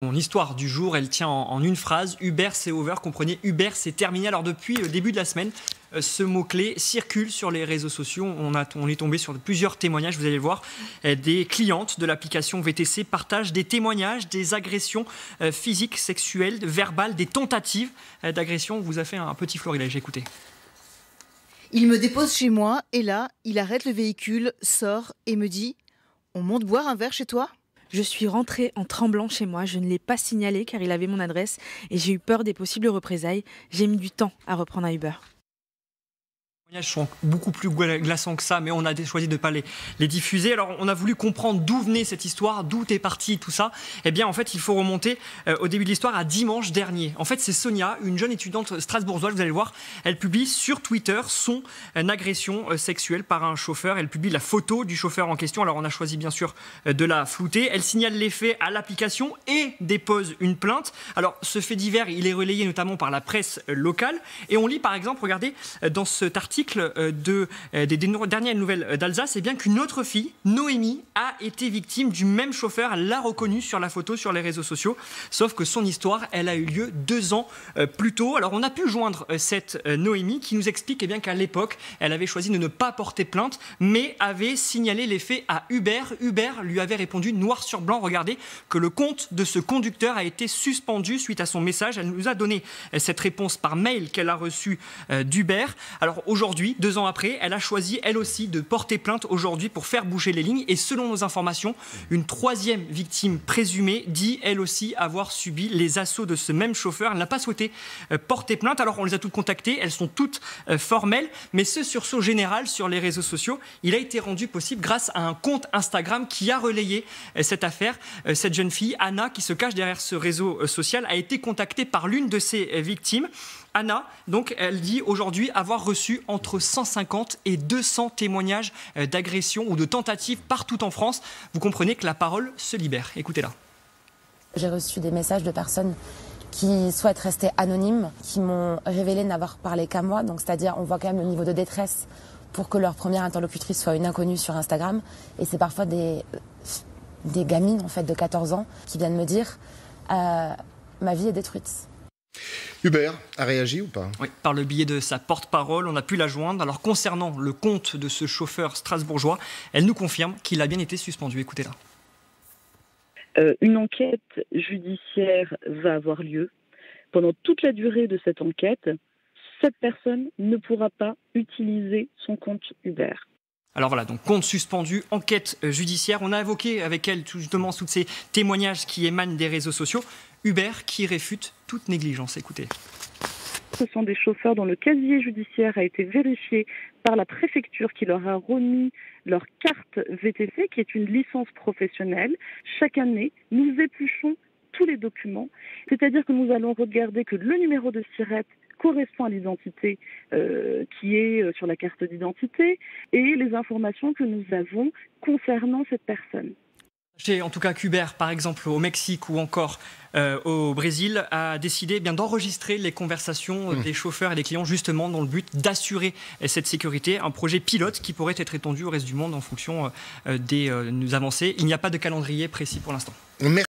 Mon histoire du jour, elle tient en une phrase. Uber, c'est over. Comprenez, Uber, c'est terminé. Alors depuis le début de la semaine, ce mot-clé circule sur les réseaux sociaux. On est tombé sur plusieurs témoignages, vous allez le voir. Des clientes de l'application VTC partagent des témoignages, des agressions physiques, sexuelles, verbales, des tentatives d'agression. On vous a fait un petit florilège, écoutez. Il me dépose chez moi et là, il arrête le véhicule, sort et me dit « On monte boire un verre chez toi ?» Je suis rentrée en tremblant chez moi, je ne l'ai pas signalé car il avait mon adresse et j'ai eu peur des possibles représailles. J'ai mis du temps à reprendre un Uber. Les témoignages sont beaucoup plus glaçants que ça, mais on a choisi de ne pas les diffuser. Alors, on a voulu comprendre d'où venait cette histoire, d'où est parti tout ça. Eh bien, en fait, il faut remonter au début de l'histoire à dimanche dernier. En fait, c'est Sonia, une jeune étudiante strasbourgeoise, vous allez le voir. Elle publie sur Twitter son agression sexuelle par un chauffeur. Elle publie la photo du chauffeur en question. Alors, on a choisi, bien sûr, de la flouter. Elle signale les faits à l'application et dépose une plainte. Alors, ce fait divers, il est relayé notamment par la presse locale. Et on lit, par exemple, regardez, dans cet article, des dernières nouvelles d'Alsace, c'est bien qu'une autre fille, Noémie, a été victime du même chauffeur. Elle l'a reconnue sur la photo sur les réseaux sociaux. Sauf que son histoire, elle a eu lieu 2 ans plus tôt. Alors on a pu joindre cette Noémie qui nous explique bien qu'à l'époque, elle avait choisi de ne pas porter plainte, mais avait signalé les faits à Uber. Uber lui avait répondu noir sur blanc, regardez, que le compte de ce conducteur a été suspendu suite à son message. Elle nous a donné cette réponse par mail qu'elle a reçue d'Uber. Alors aujourd'hui, 2 ans après, elle a choisi, elle aussi, de porter plainte aujourd'hui pour faire bouger les lignes. Et selon nos informations, une 3e victime présumée dit, elle aussi, avoir subi les assauts de ce même chauffeur. Elle n'a pas souhaité porter plainte. Alors, on les a toutes contactées. Elles sont toutes formelles. Mais ce sursaut général sur les réseaux sociaux, il a été rendu possible grâce à un compte Instagram qui a relayé cette affaire. Cette jeune fille, Anna, qui se cache derrière ce réseau social, a été contactée par l'une de ses victimes. Anna, donc, elle dit aujourd'hui avoir reçu entre 150 et 200 témoignages d'agression ou de tentatives partout en France. Vous comprenez que la parole se libère. Écoutez-la. J'ai reçu des messages de personnes qui souhaitent rester anonymes, qui m'ont révélé n'avoir parlé qu'à moi. Donc, c'est-à-dire, on voit quand même le niveau de détresse pour que leur première interlocutrice soit une inconnue sur Instagram. Et c'est parfois des gamines, en fait, de 14 ans qui viennent me dire ma vie est détruite. Uber a réagi ou pas? Oui, par le biais de sa porte-parole, on a pu la joindre. Alors concernant le compte de ce chauffeur strasbourgeois, elle nous confirme qu'il a bien été suspendu. Écoutez-la. Une enquête judiciaire va avoir lieu. Pendant toute la durée de cette enquête, cette personne ne pourra pas utiliser son compte Uber. Alors voilà, donc compte suspendu, enquête judiciaire. On a évoqué avec elle justement tous ces témoignages qui émanent des réseaux sociaux. Uber qui réfute toute négligence. Écoutez. Ce sont des chauffeurs dont le casier judiciaire a été vérifié par la préfecture qui leur a remis leur carte VTC, qui est une licence professionnelle. Chaque année, nous épluchons tous les documents, c'est-à-dire que nous allons regarder que le numéro de SIRET correspond à l'identité qui est sur la carte d'identité et les informations que nous avons concernant cette personne. En tout cas, qu'Uber, par exemple, au Mexique ou encore au Brésil, a décidé d'enregistrer les conversations des chauffeurs et des clients, justement dans le but d'assurer cette sécurité. Un projet pilote qui pourrait être étendu au reste du monde en fonction des avancées. Il n'y a pas de calendrier précis pour l'instant.